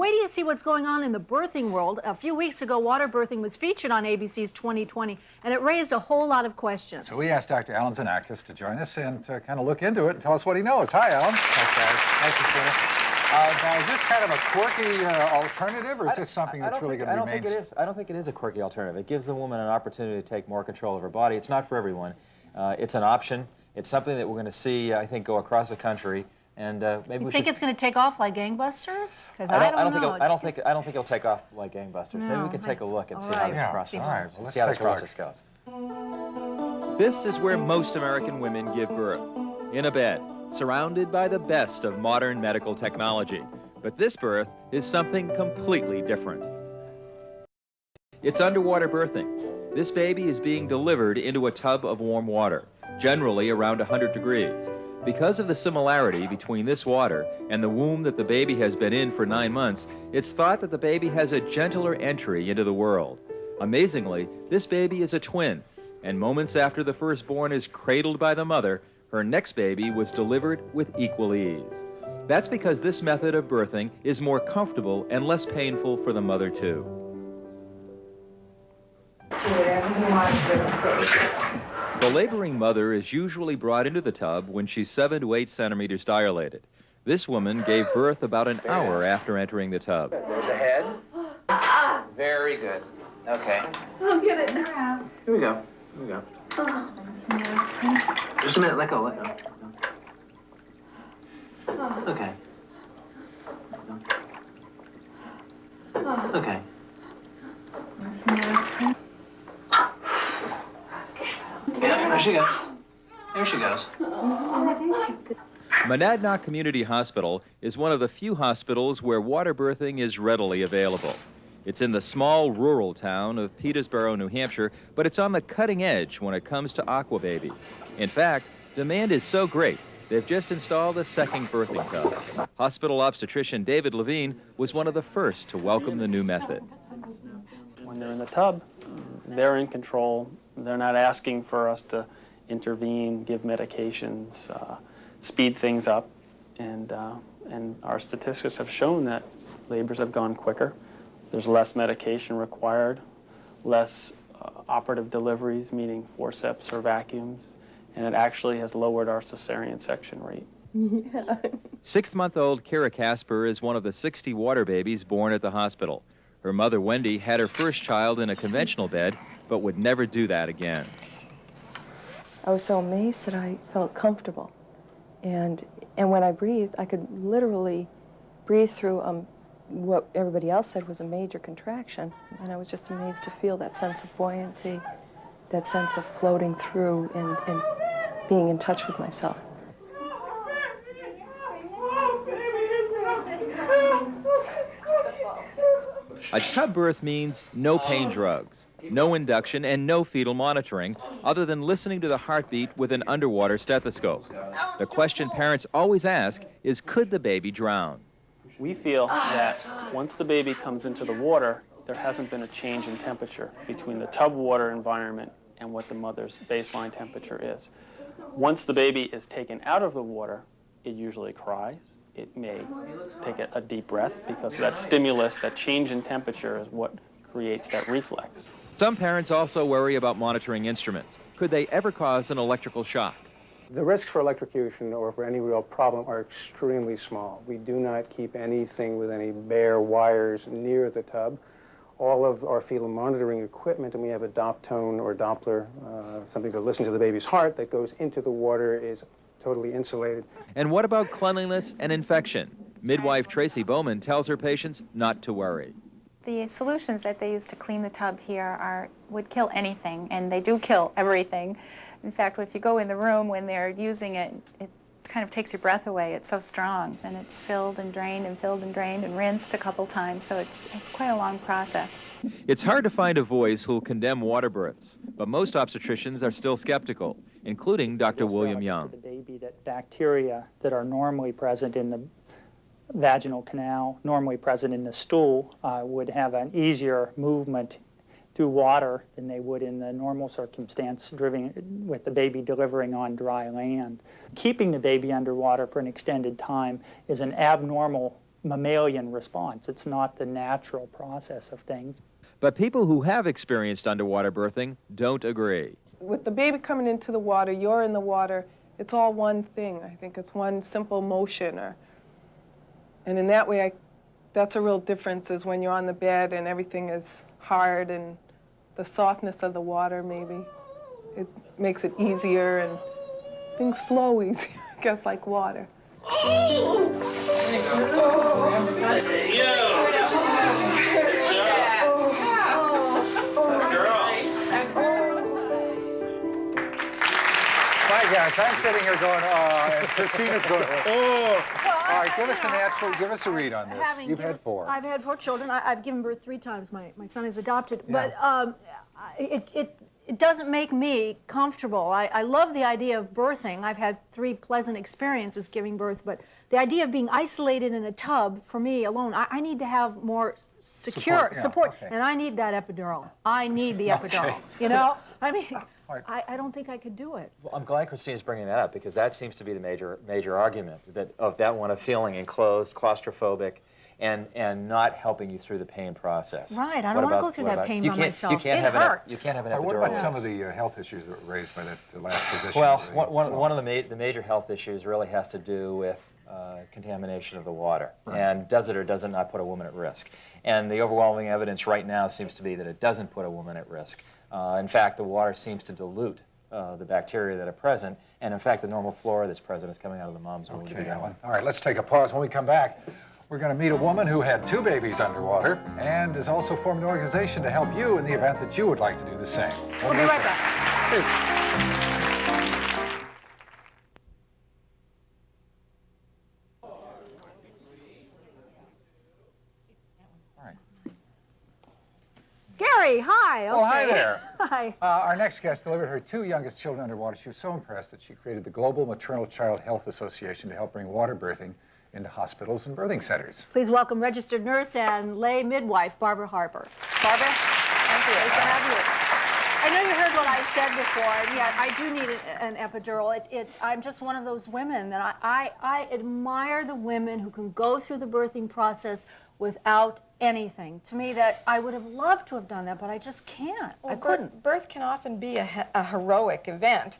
wait till you see what's going on in the birthing world. A few weeks ago, Waterbirthing was featured on ABC's 2020, and it raised a whole lot of questions. So we asked Dr. Alan Xenakis to join us and to kind of look into it and tell us what he knows. Hi, Alan. Thanks, guys. Thanks for tuning. Now, is this kind of a quirky alternative, or is this something that's really going to remain? I don't think it is a quirky alternative. It gives the woman an opportunity to take more control of her body. It's not for everyone. It's an option. It's something that we're going to see, I think, go across the country. And maybe you think it's going to take off like gangbusters? Because I don't think it'll take off like gangbusters. No, maybe we can take a look and see how this process all right. Well, see how this process goes. This is where most American women give birth, in a bed, surrounded by the best of modern medical technology. But this birth is something completely different. It's underwater birthing. This baby is being delivered into a tub of warm water, generally around 100 degrees. Because of the similarity between this water and the womb that the baby has been in for 9 months, it's thought that the baby has a gentler entry into the world. Amazingly, this baby is a twin, and moments after the firstborn is cradled by the mother, her next baby was delivered with equal ease. That's because this method of birthing is more comfortable and less painful for the mother, too. The laboring mother is usually brought into the tub when she's 7 to 8 centimeters dilated. This woman gave birth about an hour after entering the tub. There's a head. Very good. Okay. I'll get it now. Here we go. Here we go. Just a minute. Let go. Let go. Okay. Okay. Yeah, there she goes. There she goes. Monadnock Community Hospital is one of the few hospitals where water birthing is readily available. It's in the small rural town of Petersboro, New Hampshire, but it's on the cutting edge when it comes to aqua babies. In fact, demand is so great, they've just installed a second birthing tub. Hospital obstetrician David Levine was one of the first to welcome the new method. When they're in the tub, they're in control. They're not asking for us to intervene, give medications, speed things up, and our statistics have shown that labors have gone quicker. There's less medication required, less operative deliveries, meaning forceps or vacuums, and it actually has lowered our cesarean section rate. Yeah. 6-month-old Kira Casper is one of the 60 water babies born at the hospital. Her mother, Wendy, had her first child in a conventional bed, but would never do that again. I was so amazed that I felt comfortable. And when I breathed, I could literally breathe through what everybody else said was a major contraction. And I was just amazed to feel that sense of buoyancy, that sense of floating through and being in touch with myself. A tub birth means no pain drugs, no induction, and no fetal monitoring, other than listening to the heartbeat with an underwater stethoscope. The question parents always ask is, could the baby drown? We feel that once the baby comes into the water, there hasn't been a change in temperature between the tub water environment and what the mother's baseline temperature is. Once the baby is taken out of the water, it usually cries. It may take a deep breath because that stimulus, that change in temperature, is what creates that reflex. Some parents also worry about monitoring instruments. Could they ever cause an electrical shock? The risks for electrocution or for any real problem are extremely small. We do not keep anything with any bare wires near the tub. All of our fetal monitoring equipment, and we have a Doptone or Doppler, something to listen to the baby's heart, that goes into the water, is totally insulated. And what about cleanliness and infection? Midwife Tracy Bowman tells her patients not to worry. The solutions that they use to clean the tub here would kill anything, and they do kill everything. In fact, if you go in the room when they're using it, it kind of takes your breath away. It's so strong, and it's filled and drained and rinsed a couple times, so it's quite a long process. It's hard to find a voice who'll condemn water births, but most obstetricians are still skeptical, including Dr. William Young. The baby, that bacteria that are normally present in the vaginal canal, normally present in the stool, would have an easier movement through water than they would in the normal circumstance, with the baby delivering on dry land. Keeping the baby underwater for an extended time is an abnormal mammalian response. It's not the natural process of things. But people who have experienced underwater birthing don't agree. With the baby coming into the water, you're in the water, it's all one thing. I think it's one simple motion. And in that way, that's a real difference, is when you're on the bed and everything is hard and the softness of the water maybe, it makes it easier and things flow easier, I guess, like water. My gosh, I'm sitting here going, oh, and Christina's going, oh. All right, give us a read on this. You've had 4. I've had 4 children. I've given birth 3 times. My son is adopted. Yeah. But it doesn't make me comfortable. I love the idea of birthing. I've had 3 pleasant experiences giving birth, but the idea of being isolated in a tub, for me alone, I need to have more secure support. Okay. And I need that epidural. I need the epidural. Okay. You know? I mean, Right. I don't think I could do it. Well, I'm glad Christina's bringing that up, because that seems to be the major argument, that one of feeling enclosed, claustrophobic, and not helping you through the pain process. Right, I don't want to go through that pain by myself. You can't it have hurts. You can't have an Well, epidural. what about some of the health issues that were raised by that last physician? Well, one of the major health issues really has to do with contamination of the water. Right. And does it or does it not put a woman at risk? And the overwhelming evidence right now seems to be that it doesn't put a woman at risk. In fact, the water seems to dilute the bacteria that are present, and in fact, the normal flora that's present is coming out of the mom's womb. Okay, Alan. All right, let's take a pause. When we come back, we're going to meet a woman who had 2 babies underwater and has also formed an organization to help you in the event that you would like to do the same. We'll be right back. Gary, hi. Okay. Well, hi there. Hi. Our next guest delivered her 2 youngest children underwater. She was so impressed that she created the Global Maternal Child Health Association to help bring water birthing into hospitals and birthing centers. Please welcome registered nurse and lay midwife, Barbara Harper. Barbara, thank you. Nice to have you. I know you heard what I said before, and yeah, I do need an epidural. I'm just one of those women that I admire the women who can go through the birthing process without anything. To me, that I would have loved to have done that, but I just can't. Well, I couldn't. Birth can often be a heroic event,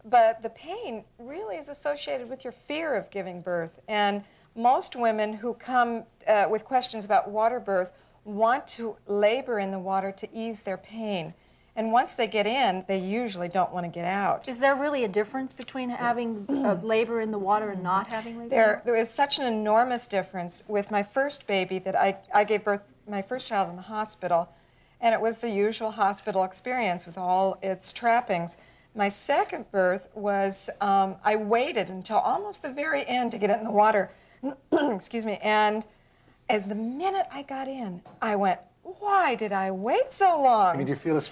but the pain really is associated with your fear of giving birth. And most women who come with questions about water birth want to labor in the water to ease their pain. And once they get in, they usually don't want to get out. Is there really a difference between having labor in the water and not having labor? There is such an enormous difference. With my first baby, that I gave birth, my first child, in the hospital, and it was the usual hospital experience with all its trappings. My second birth was, I waited until almost the very end to get in the water, excuse me, and the minute I got in, I went, why did I wait so long? I mean, do you feel this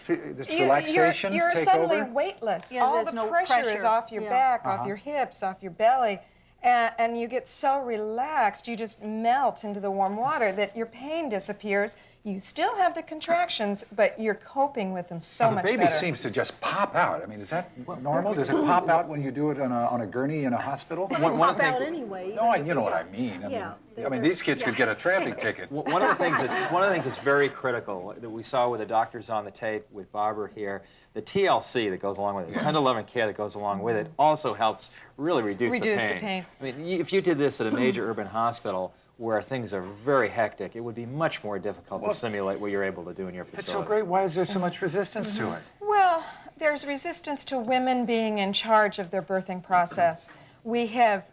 relaxation you're take suddenly over? weightless. Yeah, all there's the no pressure is pressure. off your back, off your hips, off your belly, and you get so relaxed, you just melt into the warm water that your pain disappears. You still have the contractions, but you're coping with them so much better. The baby seems to just pop out. I mean, is that normal? Does it pop out when you do it on a gurney in a hospital? Pop out anyway. No, you know what I mean. I mean, these kids could get a trapping ticket. One of the things that's very critical that we saw with the doctors on the tape with Barbara here, the TLC that goes along with it, the 10 to 11 care that goes along with it, also helps really reduce the pain. I mean, if you did this at a major urban hospital where things are very hectic, it would be much more difficult to simulate what you're able to do in your facility. It's so great. Why is there so much resistance to it? Well, there's resistance to women being in charge of their birthing process. We have,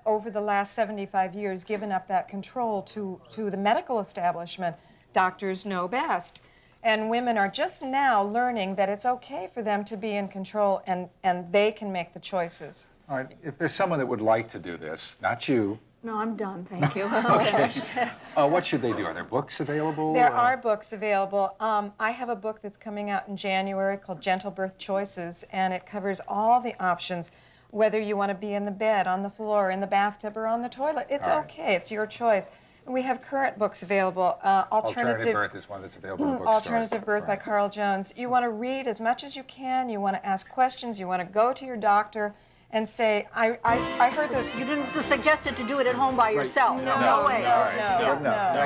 over the last 75 years, given up that control to the medical establishment. Doctors know best. And women are just now learning that it's okay for them to be in control, and they can make the choices. All right, if there's someone that would like to do this, not you. No, I'm done, thank you. Okay. What should they do? Are there books available? There are books available. I have a book that's coming out in January called Gentle Birth Choices, and it covers all the options, whether you want to be in the bed, on the floor, in the bathtub, or on the toilet. It's okay. It's your choice. And we have current books available. Alternative Birth is one that's available in bookstores. Alternative Birth by Carl Jones. You want to read as much as you can. You want to ask questions. You want to go to your doctor and say, I heard this. You didn't suggest it to do it at home by yourself. No way. No, Good enough.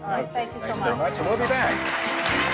All right, thank you so Thanks much. very much, and we'll be back.